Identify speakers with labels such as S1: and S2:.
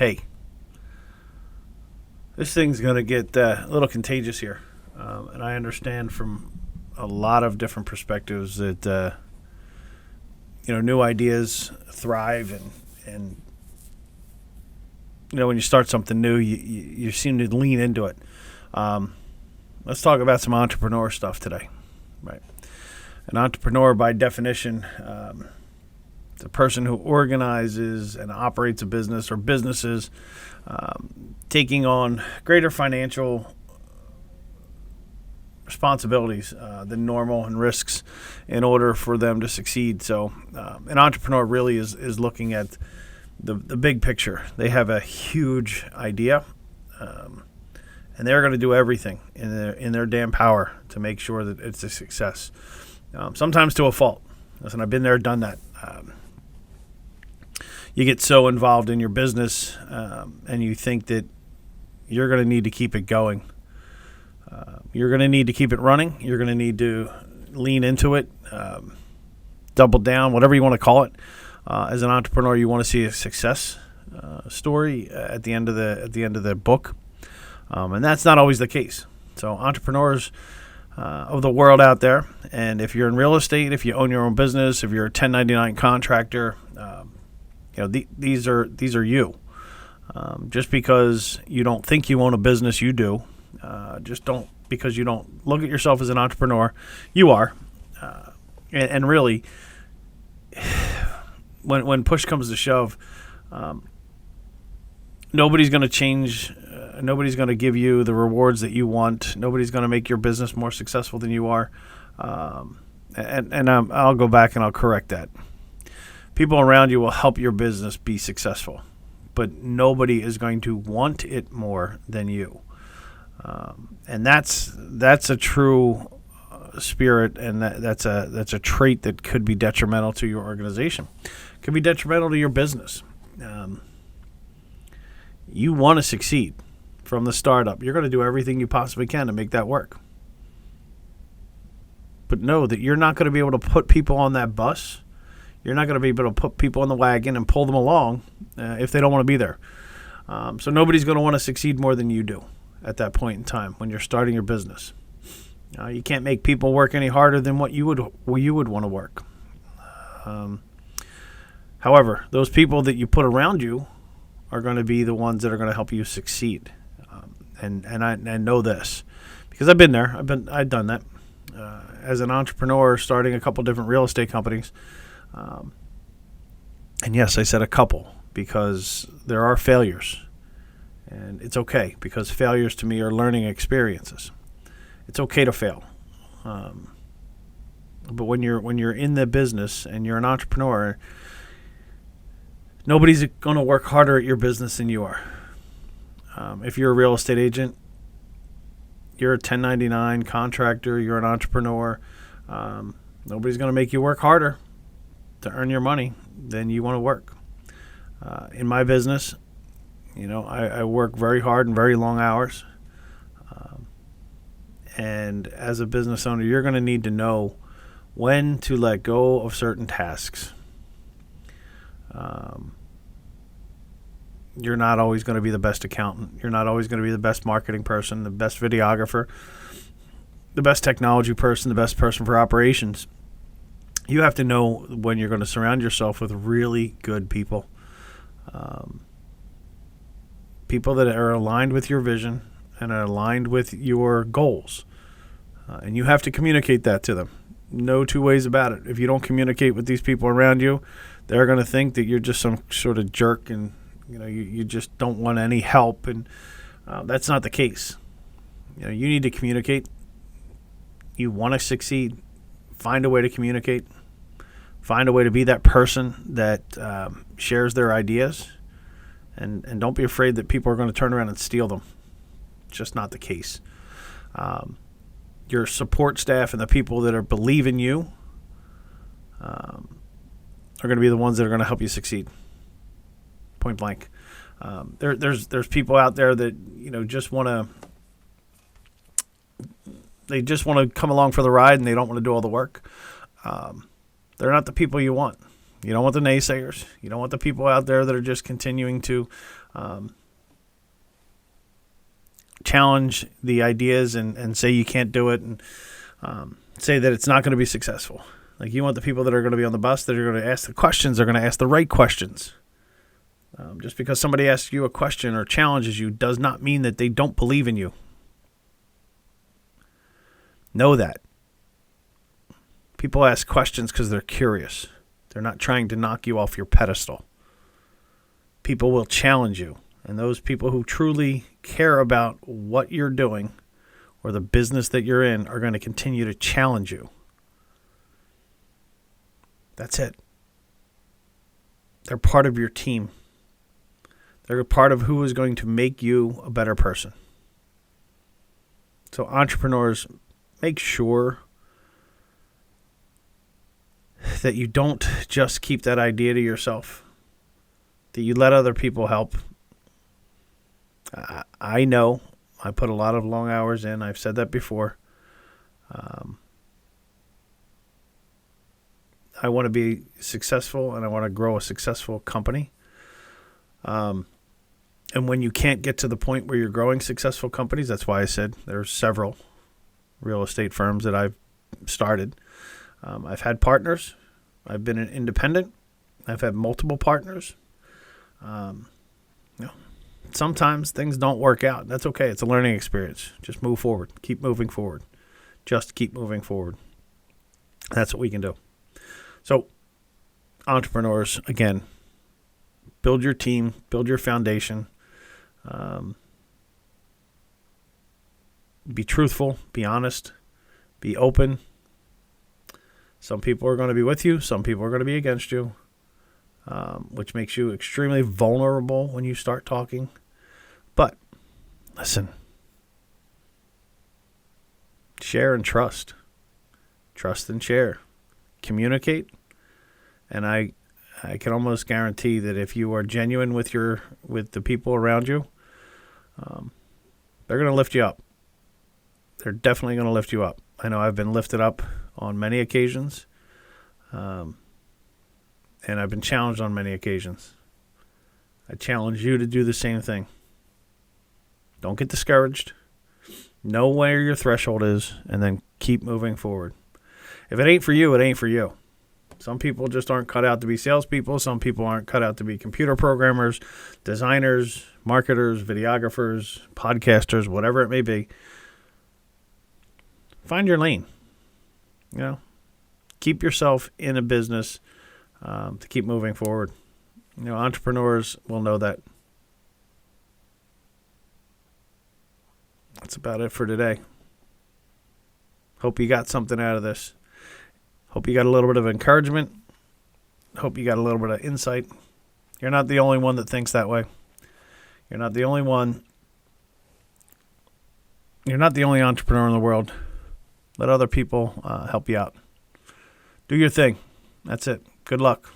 S1: hey, this thing's going to get a little contagious here. And I understand from a lot of different perspectives that, new ideas thrive and when you start something new, you seem to lean into it. Let's talk about some entrepreneur stuff today. Right. An entrepreneur, by definition, the person who organizes and operates a business or businesses, taking on greater financial responsibilities than normal and risks in order for them to succeed. So an entrepreneur really is looking at the big picture. They have a huge idea, and they're going to do everything in their damn power to make sure that it's a success. Sometimes to a fault. Listen, I've been there, done that. You get so involved in your business, and you think that you're going to need to keep it going. You're going to need to keep it running. You're going to need to lean into it, double down, whatever you want to call it. As an entrepreneur, you want to see a success story at the end of the book, and that's not always the case. So entrepreneurs of the world out there, and if you're in real estate, if you own your own business, if you're a 1099 contractor, these are you. Just because you don't think you own a business, you do. Because you don't look at yourself as an entrepreneur, you are. And really, when push comes to shove, nobody's going to change. Nobody's going to give you the rewards that you want. Nobody's going to make your business more successful than you are. I'll go back and I'll correct that. People around you will help your business be successful, but nobody is going to want it more than you. And that's a true spirit, and that's a trait that could be detrimental to your organization. Could be detrimental to your business. You want to succeed from the startup. You're going to do everything you possibly can to make that work. But know that you're not going to be able to put people on that bus. You're not going to be able to put people in the wagon and pull them along if they don't want to be there. So nobody's going to want to succeed more than you do at that point in time when you're starting your business. You can't make people work any harder than what you would want to work. However, those people that you put around you are going to be the ones that are going to help you succeed. And I know this because I've been there. I've done that as an entrepreneur, starting a couple different real estate companies. And yes, I said a couple because there are failures. And it's okay, because failures to me are learning experiences. It's okay to fail. But when you're in the business and you're an entrepreneur, nobody's going to work harder at your business than you are. If you're a real estate agent, you're a 1099 contractor, you're an entrepreneur, nobody's going to make you work harder to earn your money than you want to work. In my business, I work very hard and very long hours. And as a business owner, you're going to need to know when to let go of certain tasks. You're not always going to be the best accountant. You're not always going to be the best marketing person, the best videographer, the best technology person, the best person for operations. You have to know when you're going to surround yourself with really good people. People that are aligned with your vision and are aligned with your goals. And you have to communicate that to them. No two ways about it. If you don't communicate with these people around you, they're going to think that you're just some sort of jerk and you just don't want any help. And that's not the case. You need to communicate. You want to succeed. Find a way to communicate. Find a way to be that person that shares their ideas. And don't be afraid that people are going to turn around and steal them. It's just not the case. Your support staff and the people that believe in you are going to be the ones that are going to help you succeed. Point blank. There's people out there that just want to. They just want to come along for the ride and they don't want to do all the work. They're not the people you want. You don't want the naysayers. You don't want the people out there that are just continuing to challenge the ideas and say you can't do it, and say that it's not going to be successful. Like, you want the people that are going to be on the bus that are going to ask the questions, they're going to ask the right questions. Just because somebody asks you a question or challenges you does not mean that they don't believe in you. Know that. People ask questions because they're curious. They're not trying to knock you off your pedestal. People will challenge you. And those people who truly care about what you're doing or the business that you're in are going to continue to challenge you. That's it. They're part of your team. They're a part of who is going to make you a better person. So entrepreneurs, make sure that you don't just keep that idea to yourself, that you let other people help. I know I put a lot of long hours in. I've said that before. I want to be successful, and I want to grow a successful company. And when you can't get to the point where you're growing successful companies, that's why I said there's several real estate firms that I've started. I've had partners. I've been an independent. I've had multiple partners. Sometimes things don't work out. That's okay. It's a learning experience. Just move forward. Keep moving forward. Just keep moving forward. That's what we can do. So, entrepreneurs, again, build your team, build your foundation. Be truthful, be honest, be open. Some people are going to be with you. Some people are going to be against you, which makes you extremely vulnerable when you start talking. But listen, share and trust. Trust and share. Communicate. And I can almost guarantee that if you are genuine with the people around you, they're going to lift you up. They're definitely going to lift you up. I know I've been lifted up on many occasions, and I've been challenged on many occasions. I challenge you to do the same thing. Don't get discouraged. Know where your threshold is, and then keep moving forward. If it ain't for you, it ain't for you. Some people just aren't cut out to be salespeople. Some people aren't cut out to be computer programmers, designers, marketers, videographers, podcasters, whatever it may be. Find your lane. Keep yourself in a business to keep moving forward. Entrepreneurs will know that. That's about it for today. Hope you got something out of this. Hope you got a little bit of encouragement. Hope you got a little bit of insight. You're not the only one that thinks that way. You're not the only one. You're not the only entrepreneur in the world. Let other people help you out. Do your thing. That's it. Good luck.